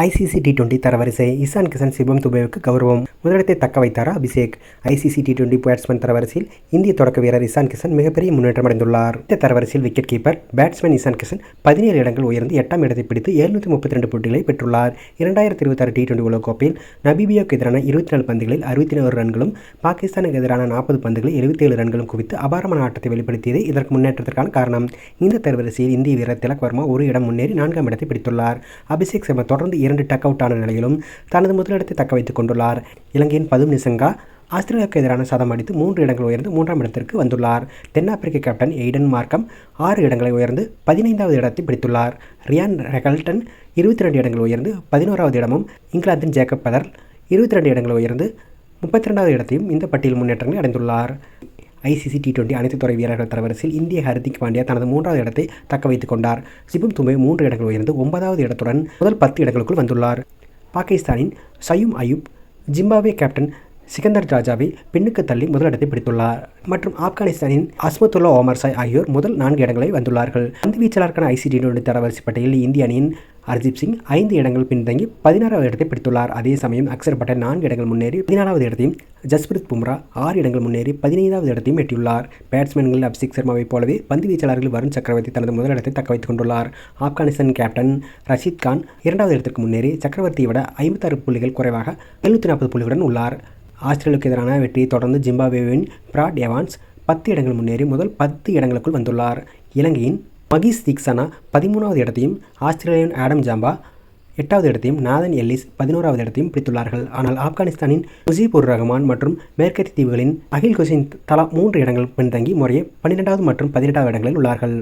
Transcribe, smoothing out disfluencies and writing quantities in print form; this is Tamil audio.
ஐசிசி டி20 தரவரிசை இசான் கிஷன் சிவம் துபேவுக்கு கௌரவம். முதலிடத்தை தக்க வைத்தாரா அபிஷேக். ஐசிசி டி20 பேட்ஸ்மேன் தரவரிசையில் இந்திய தொடக்க வீரர் இசான் கிஷன் மிகப்பெரிய முன்னேற்றம் அடைந்துள்ளார். இந்த தரவரிசையில் wicket keeper batsman Ishan Kishan 17 இடங்கள் உயர்ந்து 8ஆம் இடத்தை பிடித்து 732 போட்டிகளை பெற்றுள்ளார். 2026 டி20 உலகக்கோப்பையில் நமீபியாவுக்கு எதிரான 24 பந்துகளில் 61 ரன்களும், பாகிஸ்தானுக்கு எதிரான 40 பந்துகளில் 77 ரன்களும் குவித்து அபாரமான ஆட்டத்தை வெளிப்படுத்தியது இதற்கு முன்னேற்றத்திற்கான காரணம். இந்த தரவரிசையில் இந்திய வீரர் திலக் வர்மா ஒரு இடம் முன்னேறி 4ஆம் இடத்தை பிடித்துள்ளார். அபிஷேக் சர்மா தொடர்ந்து 2 டக் அவுட் ஆன நிலையிலும் தனது முதலிடத்தை தக்க வைத்துக் கொண்டுள்ளார். இலங்கையின் பதும் நிசங்கா ஆஸ்திரேலியாவுக்கு எதிரான சதம் அடித்து 3 இடங்கள் உயர்ந்து 3ஆம் இடத்திற்கு வந்துள்ளார். தென்னாப்பிரிக்க கேப்டன் எய்டன் மார்க்கம் 6 இடங்களை உயர்ந்து 15வது இடத்தை பிடித்துள்ளார். ரியான் ரெகல்டன் 22 இடங்கள் உயர்ந்து 11வது இடமும், இங்கிலாந்தின் ஜேக்கப் பதர் 22 இடங்கள் உயர்ந்து 32வது இடத்தையும் இந்த பட்டியல் முன்னேற்றங்களை அடைந்துள்ளார். ஐசிசி டி20 அனைத்து துறை வீரர்கள் தரவரிசையில் இந்திய ஹர்திக் பாண்டியா தனது 3வது இடத்தை தக்க வைத்துக் கொண்டார். சிவம் துபே 3 இடங்கள் உயர்ந்து 9வது இடத்துடன் முதல் 10 இடங்களுக்குள் வந்துள்ளார். பாகிஸ்தானின் சயூம் அயூப் ஜிம்பாப்வே கேப்டன் சிகந்தர் ஜாஜாவை பின்னுக்கு தள்ளி முதலிடத்தை பிடித்துள்ளார். மற்றும் ஆப்கானிஸ்தானின் அஸ்மத்துல்லா ஓமர்சாய் ஆகியோர் முதல் 4 இடங்களை வந்துள்ளார்கள். பந்து வீச்சாளருக்கான ஐசிசி டி20 தரவரிசை பட்டியலில் இந்திய அணியின் ஹர்தீப் சிங் 5 இடங்கள் பின்தங்கி 16வது இடத்தை பிடித்துள்ளார். அதே சமயம் அக்சர் பட்டேல் 4 இடங்கள் முன்னேறி 14வது இடத்தையும், ஜஸ்பிரித் பும்ரா 6 இடங்கள் முன்னேறி 15வது இடத்தையும் எட்டியுள்ளார். பேட்ஸ்மேன்களில் அபிஷேக் சர்மாவைப் போலவே பந்து வீச்சாளர்கள் வருண் சக்கரவர்த்தி தனது முதலிடத்தை தக்க வைத்துக் கொண்டுள்ளார். ஆப்கானிஸ்தான் கேப்டன் ரஷீத் கான் 2வது இடத்திற்கு முன்னேறி சக்கரவர்த்தியை விட 56 புள்ளிகள் குறைவாக 740 புள்ளிகளுடன் உள்ளார். ஆஸ்திரேலியாவுக்கு எதிரான வெற்றியை தொடர்ந்து ஜிம்பாப்வேவின் பிராட் எவான்ஸ் 10 இடங்கள் முன்னேறி முதல் 10 இடங்களுக்குள் வந்துள்ளார். இலங்கையின் மகீஸ் தீக்ஷனா 13வது இடத்தையும், ஆஸ்திரேலியாவின் ஆடம் ஜாம்பா 8வது இடத்தையும், நாதன் எல்லிஸ் 11வது இடத்தையும் பிடித்துள்ளார்கள். ஆனால் ஆப்கானிஸ்தானின் முஜீபுர் ரஹ்மான் மற்றும் மேற்கத்திய தீவுகளின் அகில் ஹுசைன் தலா 3 இடங்கள் பின்தங்கி முறையே 12வது மற்றும் 18வது இடங்களில் உள்ளார்கள்.